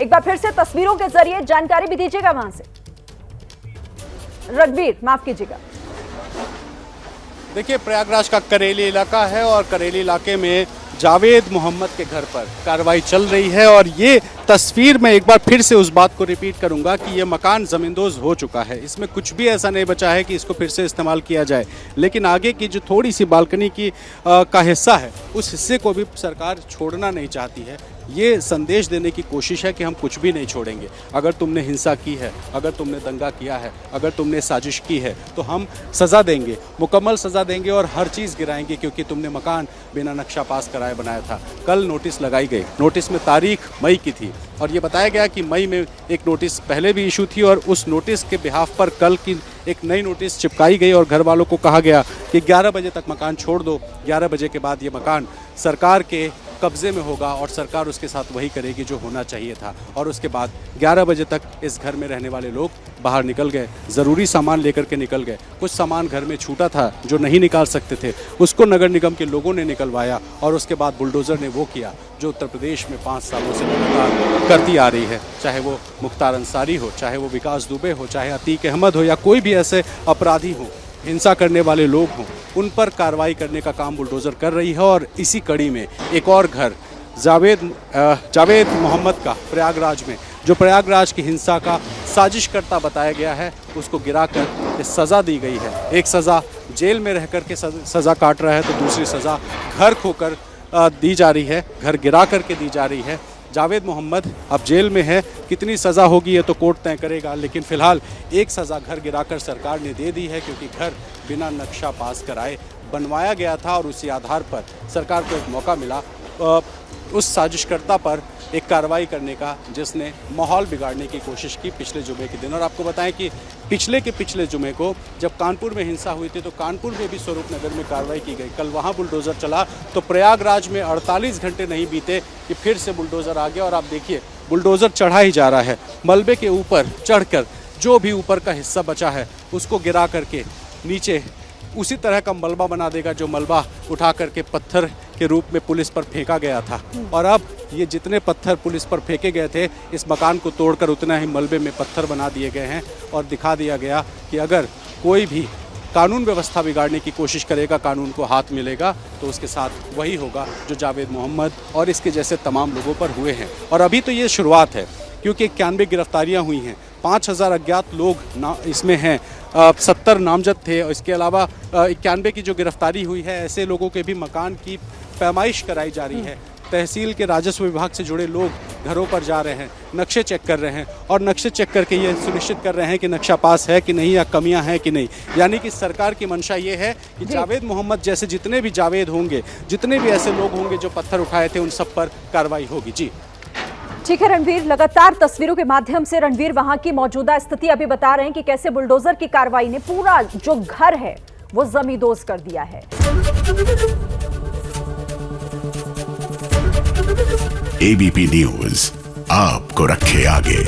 एक बार फिर से तस्वीरों के जरिए जानकारी भी दीजिएगा वहां से। रणवीर, माफ कीजिएगा। देखिए, प्रयागराज का करेली इलाका है और करेली इलाके में जावेद मोहम्मद के घर पर कार्रवाई चल रही है। और ये तस्वीर में एक बार फिर से उस बात को रिपीट करूंगा कि ये मकान ज़मींदोज़ हो चुका है। इसमें कुछ भी ऐसा नहीं बचा है कि इसको फिर से इस्तेमाल किया जाए। लेकिन आगे की जो थोड़ी सी बालकनी की का हिस्सा है, उस हिस्से को भी सरकार छोड़ना नहीं चाहती है। ये संदेश देने की कोशिश है कि हम कुछ भी नहीं छोड़ेंगे। अगर तुमने हिंसा की है, अगर तुमने दंगा किया है, अगर तुमने साजिश की है, तो हम सज़ा देंगे, मुकम्मल सज़ा देंगे और हर चीज़ गिराएंगे, क्योंकि तुमने मकान बिना नक्शा पास कराए बनाया था। कल नोटिस लगाई गई, नोटिस में तारीख मई की थी और ये बताया गया कि मई में एक नोटिस पहले भी इशू थी और उस नोटिस के बिहाफ पर कल की एक नई नोटिस चिपकाई गई और घर वालों को कहा गया कि 11 बजे तक मकान छोड़ दो। 11 बजे के बाद ये मकान सरकार के कब्जे में होगा और सरकार उसके साथ वही करेगी जो होना चाहिए था। और उसके बाद 11 बजे तक इस घर में रहने वाले लोग बाहर निकल गए, ज़रूरी सामान लेकर के निकल गए। कुछ सामान घर में छूटा था जो नहीं निकाल सकते थे, उसको नगर निगम के लोगों ने निकलवाया और उसके बाद बुलडोज़र ने वो किया जो उत्तर प्रदेश में 5 सालों से लगातार करती आ रही है। चाहे वो मुख्तार अंसारी हो, चाहे वो विकास दुबे हो, चाहे अतीक अहमद हो या कोई भी ऐसे अपराधी हो, हिंसा करने वाले लोग हों, उन पर कार्रवाई करने का काम बुलडोज़र कर रही है। और इसी कड़ी में एक और घर जावेद मोहम्मद का प्रयागराज में, जो प्रयागराज की हिंसा का साजिश करता बताया गया है, उसको गिराकर सज़ा दी गई है। एक सज़ा जेल में रह कर के सज़ा काट रहा है, तो दूसरी सज़ा घर खोकर दी जा रही है, घर गिरा करके दी जा रही है। जावेद मोहम्मद अब जेल में है, कितनी सज़ा होगी ये तो कोर्ट तय करेगा, लेकिन फ़िलहाल एक सज़ा घर गिराकर सरकार ने दे दी है, क्योंकि घर बिना नक्शा पास कराए बनवाया गया था और उसी आधार पर सरकार को एक मौका मिला उस साजिशकर्ता पर एक कार्रवाई करने का, जिसने माहौल बिगाड़ने की कोशिश की पिछले जुमे के दिन। और आपको बताएं कि पिछले जुमे को जब कानपुर में हिंसा हुई थी, तो कानपुर में भी स्वरूप नगर में कार्रवाई की गई। कल वहां बुलडोज़र चला तो प्रयागराज में 48 घंटे नहीं बीते कि फिर से बुलडोज़र आ गया। और आप देखिए, बुलडोज़र चढ़ा ही जा रहा है, मलबे के ऊपर चढ़कर जो भी ऊपर का हिस्सा बचा है उसको गिरा करके नीचे उसी तरह का मलबा बना देगा जो मलबा उठा करके पत्थर के रूप में पुलिस पर फेंका गया था। और अब ये जितने पत्थर पुलिस पर फेंके गए थे, इस मकान को तोड़कर उतना ही मलबे में पत्थर बना दिए गए हैं और दिखा दिया गया कि अगर कोई भी कानून व्यवस्था बिगाड़ने की कोशिश करेगा, कानून को हाथ मिलेगा, तो उसके साथ वही होगा जो जावेद मोहम्मद और इसके जैसे तमाम लोगों पर हुए हैं। और अभी तो ये शुरुआत है, क्योंकि 91 गिरफ्तारियाँ हुई हैं, 5000 अज्ञात लोग इसमें हैं, 70 नामजद थे। और इसके अलावा 91 की जो गिरफ्तारी हुई है, ऐसे लोगों के भी मकान की पैमाइश कराई जा रही है। तहसील के राजस्व विभाग से जुड़े लोग घरों पर जा रहे हैं, नक्शे चेक कर रहे हैं और नक्शे चेक करके ये सुनिश्चित कर रहे हैं कि नक्शा पास है कि नहीं या कमियां हैं कि नहीं। यानी कि सरकार की मंशा ये है कि जावेद मोहम्मद जैसे जितने भी जावेद होंगे, जितने भी ऐसे लोग होंगे जो पत्थर उठाए थे, उन सब पर कार्रवाई होगी। जी ठीक है रणवीर, लगातार तस्वीरों के माध्यम से रणवीर वहां की मौजूदा स्थिति अभी बता रहे हैं कि कैसे बुलडोजर की कार्रवाई ने पूरा जो घर है वो ज़मींदोज़ कर दिया है। एबीपी न्यूज आपको रखे आगे।